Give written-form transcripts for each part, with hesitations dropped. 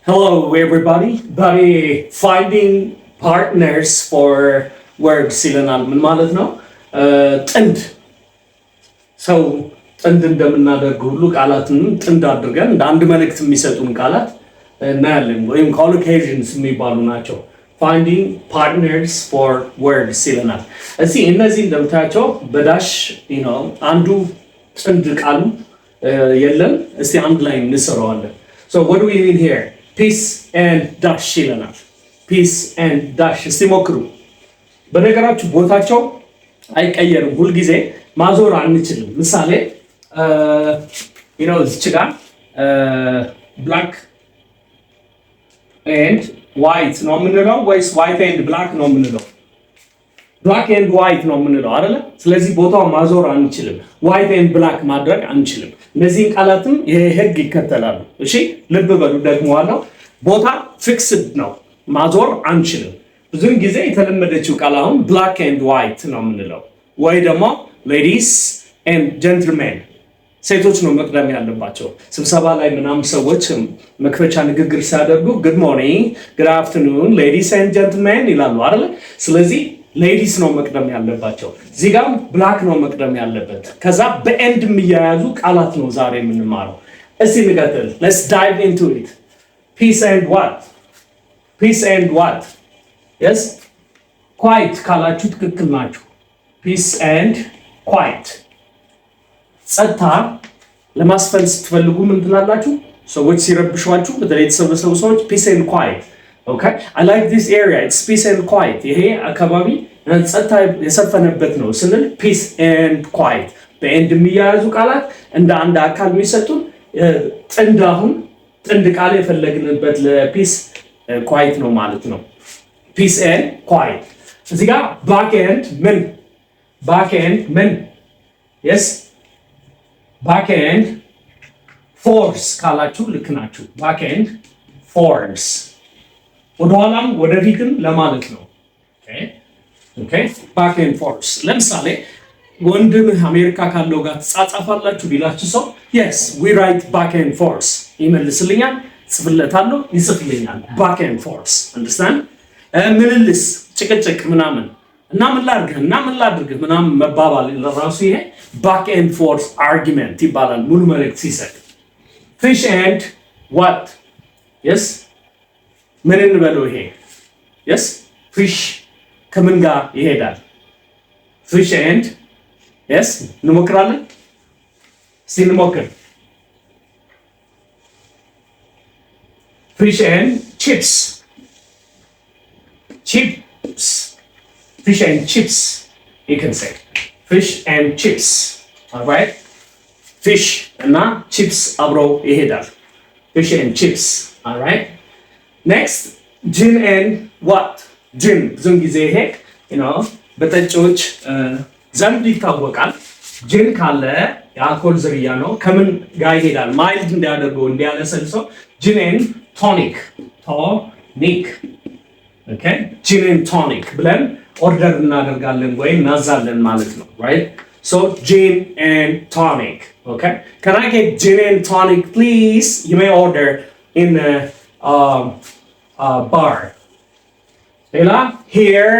Hello, everybody. By finding partners for words ይለናል። ምን ማለት ነው? ጥንድ ሰው ጥንድ እንደምናደርግ ሁሉ ቃላትን ጥንድ አድርገን እንደ አንድ መልእክት የሚሰጡን ቃላት እናያለን። ወይም collocations የሚባሉ ናቸው። Finding partners for words ይለናል። እስቲ እነዚህ እንደምታያቸው በዳሽ አንዱ ጥንድ ቃሉ የለም። እስቲ አንድ ላይ እንሰራዋለን። So what do we mean here? Peace and dash ይለናል። Peace and dash እስቲ ሞክሩ። በነገራችሁ ቦታቸው አይቀየርም። ሁልጊዜ ማዞር አንችልም። ምሳሌ እዚች ጋር black and white ነው የምንለው ወይስ white and black ነው የምንለው? black and white ነው የምንለው አይደለ? ስለዚህ ቦታው ማዞር አንችልም። white and black ማድረግ አንችልም። እነዚህን ቃላትም ይሄ ህግ ይከተላሉ። እሺ ልብ በሉ። ደግሞ ዋናው ቦታ ፊክስድ ነው፣ ማዞር አንችልም። ብዙውን ጊዜ የተለመደችው ቃል አሁን black and white ነው የምንለው ወይ ደግሞ ladies and gentlemen ሴቶች ነው መቅደም ያለባቸው። ስብሰባ ላይ ምናምን ሰዎች መክፈቻ ንግግር ሲያደርጉ good morning, good afternoon, ladies and gentlemen ይላሉ አይደል? ስለዚህ ሌዲስ ነው መቅደም ያለባቸው። እዚህ ጋር ብላክ ነው መቅደም ያለበት። ከዛ በኤንድ የሚያያዙ ቃላት ነው ዛሬ የምንማረው። እስቲ እንቀጥል። let's dive into it. Peace and what? Peace and what? yes quiet ካላችሁ ትክክል ናችሁ። Peace and quiet ጸጥታ ለማስፈን ስትፈልጉ ምን ትላላችሁ? ሰዎች ሲረብሿችሁ በተለይ የተሰበሰቡ ሰዎች peace and quiet. Okay, I like this area. It's peace and quiet. ይሄ አካባቢ ጸጥታ የሰፈነበት ነው ስንል peace and quiet በኤንድ የሚያያዙ ቃላት እንደ አንድ አካል የሚሰጡን ጥንድ አሁን ጥንድ ቃል የፈለግንበት ለፒስ ኳይት ነው ማለት ነው። peace and quiet እዚህ ጋር back and ምን yes back and force ካላችሁ ልክ ናችሁ። back and force ወደኋላም ወደፊትም ለማለት ነው። ኦኬ back and forth። ለምሳሌ ወንድምህ አሜሪካ ካለው ጋር ተጻጻፋላችሁ ቢላችሁ ሰው yes we write back and forth ይመልስልኛል፣ ጽፍለታለሁ፣ ይጽፍልኛል። back and forth understand? ምልልስ ጭቅጭቅ ምናምን እና ምን ላድርግህ ምናምን መባባል ለራሱ ይሄ back and forth argument ይባላል ሙሉ መልእክት ሲሰጥ። fish and what? yes ምን እንበለው ይሄ? yes fish ከምን ጋር ይሄዳል? fish and yes እንሞክራለን። እንሞክር። fish and chips fish and chips you can say fish and chips. all right fish እና chips አብረው ይሄዳል። fish and chips. all right next gin and what? gin ብዙውን ጊዜ ይሄ በጠጪዎች ዘንድ ይታወቃል። gin ካለ የአልኮል ዝርያ ነው። ከምን ጋር ይሄዳል? ማይልድ እንዲያደርገው እንዲያለሰልሰው gin and tonic okay gin and tonic ብለን ኦርደር እናደርጋለን ወይም እናዛለን ማለት ነው። right so gin and tonic. okay can I get gin and tonic please? you may order in bar. ሌላ here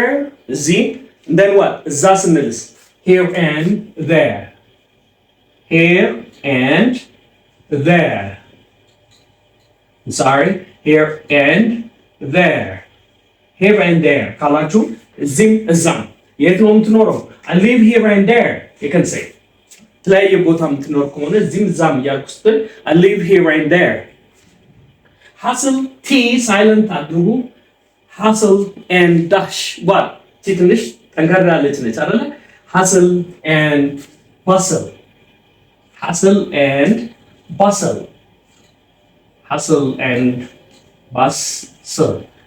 እዚህ and then what? እዛ ስንልስ here and there here and there I'm sorry here and there ካላችሁ እዚህም እዛም የት ነው የምትኖረው? I live here and there you can say የተለያየ ቦታ የምትኖር ከሆነ እዚህም እዛም እያልኩ ስትል I live here and there. hustle t silent አድርጉ። hustle and dash what? ትንሽ ጠንከር ያለች ነች አይደለ? hustle and bustle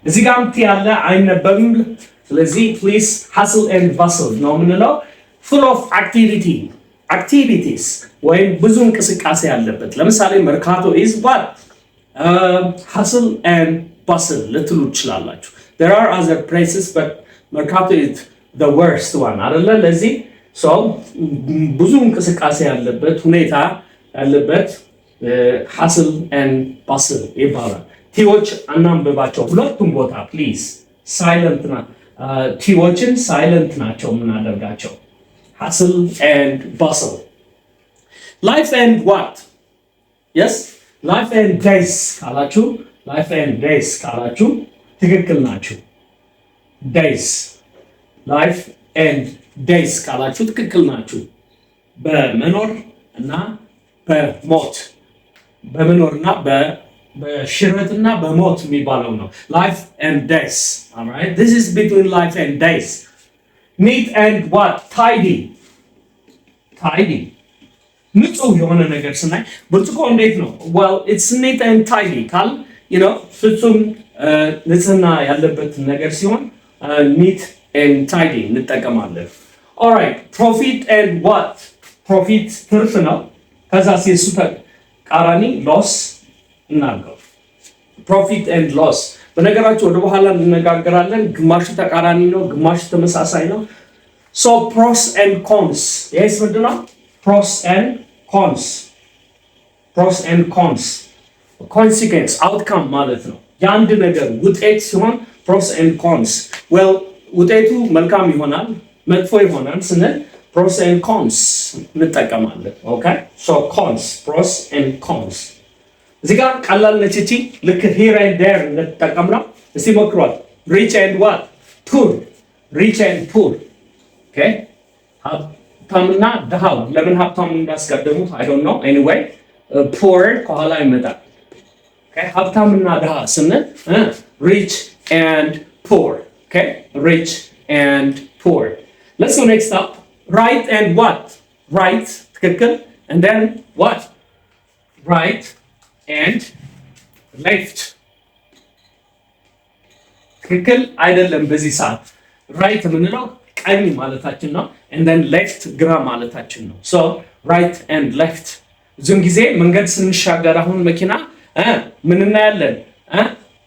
እዚህ ጋር ያለ አይነበብም። ስለዚህ please hustle and bustle ነው የምንለው። full of activities ወይም ብዙ እንቅስቃሴ ያለበት። ለምሳሌ መርካቶ is what? hustle and bustle ልትሉ ትችላላችሁ። there are other places but መርካቶ is the worst one አይደለ? ለዚህ ብዙ እንቅስቃሴ ያለበት ሁኔታ ያለበት hustle and bustle ይባላል። ቲዎች አናንብባቸው ሁለቱም ቦታ ፕሊዝ። ሳይለንት ና ቲዎችን ሳይለንት ናቸው የምናደርጋቸው። hustle and bustle. Life and what? Yes? Life and days ካላችሁ life and days ካላችሁ ትክክል ናችሁ። days life and days ካላችሁ ትክክል ናችሁ። በመኖር እና በሞት በመኖርና በሽረትና በሞት የሚባለው ነው life and days. All right, this is between life and days. Neat and what? Tidy. Tidy. ንጹህ የሆነ ነገር ስናይ ብርጭቆ እንዴት ነው? well it's neat and tidy ካል ፍጹም ንጽህና ያለበት ነገር ሲሆን neat and tidy እንጠቀማለን። all right, profit and what? profit ትርፍ ነው። ከዛ የሱ ተቃራኒ loss እናርገው። profit and loss በነገራችሁ ወደ በኋላ እንነጋገራለን። ግማሹ ተቃራኒ ነው፣ ግማሹ ተመሳሳይ ነው። so pros and cons yes ምንድን ነው? pros and cons. pros and cons consequence outcome ማለት ነው። የአንድ ነገር ውጤት ሲሆን pros and cons well ውጤቱ መልካም ይሆናል መጥፎ ይሆናል ስንል pros and cons እንጠቀማለን። okay so cons pros and cons እዚህ ጋር ቀላል ነች እቺ ልክ here and there እንጠቀምና እስቲ ሞክሯት። rich and what? poor. rich and poor. okay ሀብታምና ድሃው ለምን ሀብታም እንዳስቀደሙት I don't know anyway poor ከኋላ ይመጣል። okay ሀብታምና ድሃ ስንል rich and poor. okay rich and poor. let's go next up. right and what? right ትክክል and then what? right and left ትክክል አይደለም። በዚህ ሰዓት right የምንለው ቀኝ ማለታችን ነው and then left ግራ ማለታችን ነው። so right and left ብዙን ጊዜ መንገድ ስንሻገር አሁን መኪና ምን እናያለን?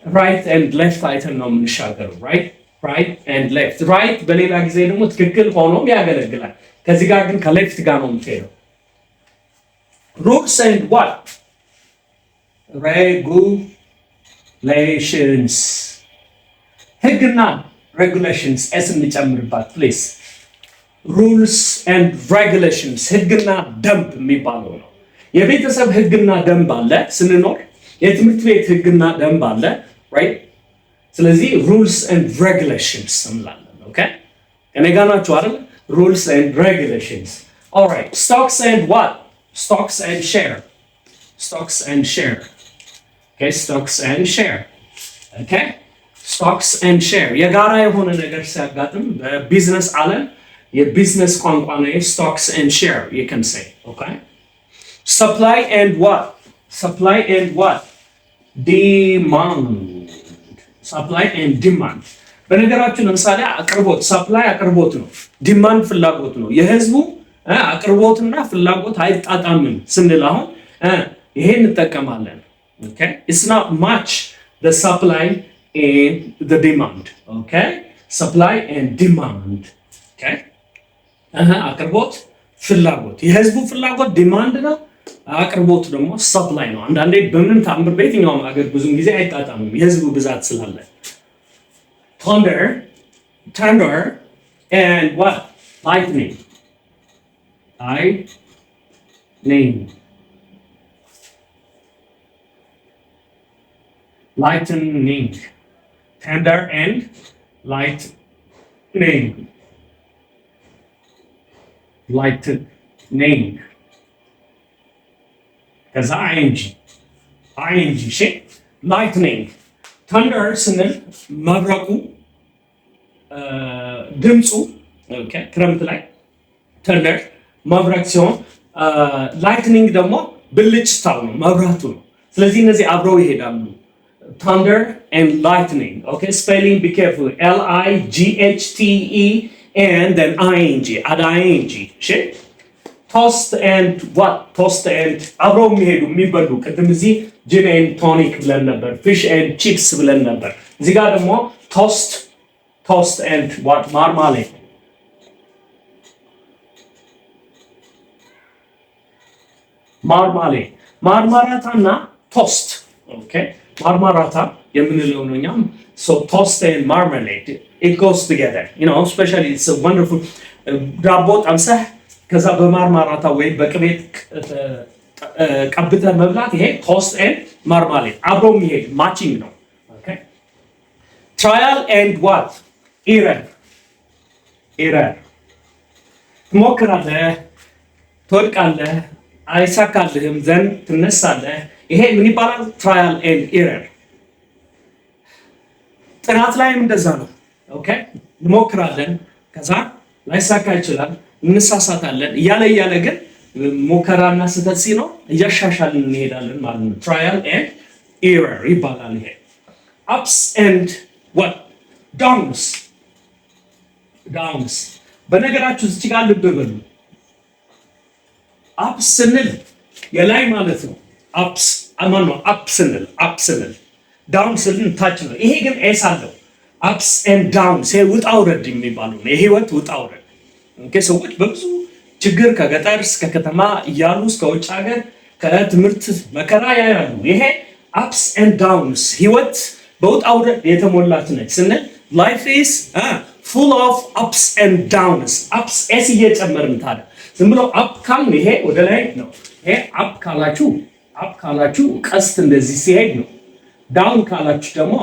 right and left አይተን ነው የምንሻገረው። right and left right በሌላ ጊዜ ደግሞ ትክክል ሆኖም ያገለግላል። ከዚህ ጋር ግን ከሌፍት ጋር ነው የምትሄደው። rules and what? regulations ህግና regulations s እንጨምርባት please. rules and regulations ህግና ደንብ የሚባለው ነው። የቤተሰብ ህግና ደንብ አለ ስንኖር፣ የትምህርት ቤት ህግና ደንብ አለ right? ስለዚህ rules and regulations እንላለን። okay እኔ ጋር ናችሁ አይደል? rules and regulations. all right, stocks and what? stocks and share. stocks and share. okay stocks and share. okay stocks and share የጋራ የሆነ ነገር ሲያጋጥም በቢዝነስ ዓለም የቢዝነስ ቋንቋ ነው stocks and share you can say. okay supply and what? supply and what? demand. supply and demand በነገራችን ለምሳሌ አቅርቦት supply አቅርቦት ነው፣ demand ፍላጎት ነው። የህዝቡ አቅርቦትና ፍላጎት አይጣጣምም ስንል አሁን ይሄን እንጠቀማለን። okay it's not much the supply and the demand. okay supply and demand. okay አቅርቦት ፍላጎት የህዝቡ ፍላጎት demand ነው፣ አቅርቦት ደግሞ supply ነው። አንዳንዴ በምንም ታምር በየትኛውም ሀገር ብዙም ጊዜ አይጣጣምም የህዝቡ ብዛት ስላለ። thunder and what? lightning. lightning thunder and lightning ከዛ ing እሺ lightning thunder ስንል መብረቁ ድምፁ ኦኬ ክረምት ላይ thunder መብረቅ ሲሆን lightning ደግሞ ብልጭታው ነው መብራቱ ነው። ስለዚህ እነዚህ አብረው ይሄዳሉ thunder and lightning. okay spelling be careful lighte and then ing add ing እሺ toast and what? toast and አብረው የሚሄዱ የሚበሉ ቅድም እዚህ gin and tonic ብለን ነበር፣ fish and chips ብለን ነበር። እዚህ ጋር ደግሞ toast and what? marmalade. ማርማራታና ቶስት ኦኬ ማርማራታ የምንለው ነው እኛም so toast and marmalade it goes together especially it's a wonderful ዳቦ ጠብሰህ ከዛ በማርማራታ ወይ በቅቤ ቀብተህ መብላት ይሄ toast and marmalade አብሮ የሚሄድ ማቺንግ ነው okay trial and what error ትሞክራለህ ትወድቃለህ አይሳካልህም ዘንድ ትነሳለህ ይሄ ምን ይባላል trial and error ጥናት ላይም እንደዛ ነው ኦኬ እንሞክራለን ከዛ ላይሳካ ይችላል እንሳሳታለን እያለ ግን ሙከራና ስህተት ሲኖር እያሻሻልን እንሄዳለን ማለት ነው trial and error ይባላል ይሄ ups and what downs በነገራችሁ እዚህ ጋር ልብ በሉ ups ስንል የላይ ማለት ነው ups ስንል down ስንል ታች ነው ይሄ ግን ኤስ አለው ups and downs ውጣ ውረድ የሚባለው ነው የህይወት ውጣ ውረድ ሰዎች በብዙ ችግር ከገጠር እስከ ከተማ እያሉ እስከ ውጭ ሀገር ከትምህርት መከራ ያያሉ ይሄ ups and downs ህይወት በውጣ ውረድ የተሞላች ነች ስንል life is full of ups and downs ups ኤስ እየጨመርን ታዲያ ዝም ብሎ up ካልን ይሄ ወደ ላይ ነው ይሄ up ካላችሁ ቀስት እንደዚህ ሲሄድ ነው ዳውን ካላችሁ ደግሞ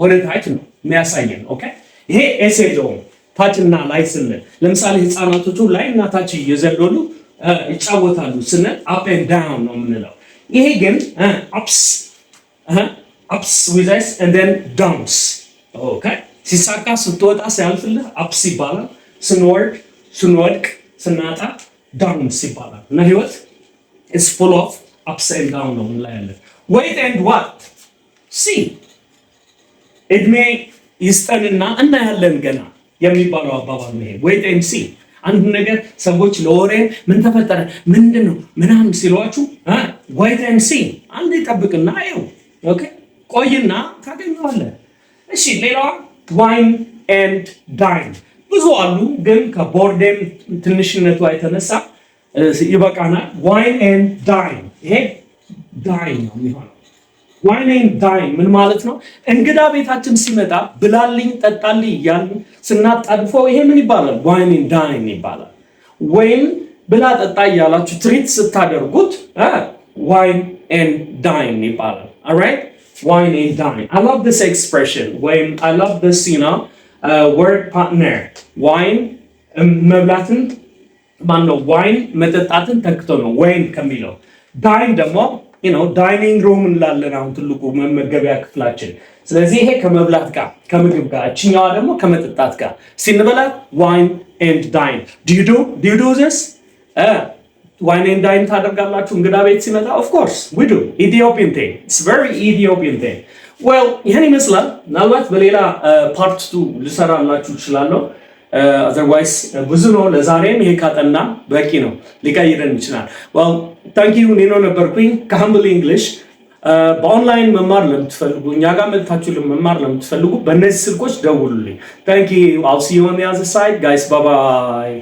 ወደ ታች ነው የሚያሳየን ኦኬ ይሄ ኤስ የለውም ታችና ላይ ስንል ለምሳሌ ህፃናቶቹ ላይ እና ታች እየዘለሉ ይጫወታሉ ስንል up and down ነው የምንለው ይሄ ግን ups with us and then downs okay ሲሳካ ስትወጣ ሲያልፍልህ ups ይባላል ስንወድቅ ስናጣ downs ይባላል እና ህይወት is full of ups and down ነው እንላለን wait and what see እድሜ ይስጠንና እናያለን ገና የሚባለው አባባል ነው wait and see አንድ ነገር ሰዎች ለወሬ ምን ተፈጠረ ምንድነው ምናምን ሲሏችሁ wait and see አንዴ ጠብቅና አየው ኦኬ ቆይና ታገኘዋለህ እሺ ሌላው wine and dine ብዙ አሉ ግን ከቦርዴም ትንሽነቱ አይተነሳ ይበቃናል wine and dine ይሄ ዳይን ነው የሚሆነው wine and dine ምን ማለት ነው እንግዳ ቤታችን ሲመጣ ብላልኝ ጠጣልኝ እያልን ስናጣድፈው ይሄ ምን ይባላል wine and dine ይባላል ወይም ብላ ጠጣ እያላችሁ ትሪት ስታደርጉት wine and dine ይባላል alright wine and dine I love this expression when I love this word partner wine መብላትን ማነው wine መጠጣትን ተክቶ ነው wine ከሚለው dine ደግሞ ዳይኒንግ ሩም እንላለን አሁን ትልቁ መመገቢያ ክፍላችን ስለዚህ ይሄ ከመብላት ጋር ከምግብ ጋር እቺኛዋ ደግሞ ከመጠጣት ጋር ሲንበላት wine and dine do you do this wine and dine ታደርጋላችሁ እንግዳ ቤት ሲመጣ of course we do Ethiopian thing it's very Ethiopian thing well ይሄን ይመስላል ምናልባት በሌላ ፓርት 2 ልሰራላችሁ እችላለሁ otherwise ብዙ ነው ለዛሬም ይሄ ካጠና በቂ ነው ሊቀይረን ይችላል well thank you ኒኖ ነበርኩኝ ከሀምብል እንግሊሽ በኦንላይን መማር ለምትፈልጉ እኛ ጋር መጥታችሁ መማር ለምትፈልጉ በእነዚህ ስልኮች ደውሉልኝ thank you I'll see you on the other side guys bye bye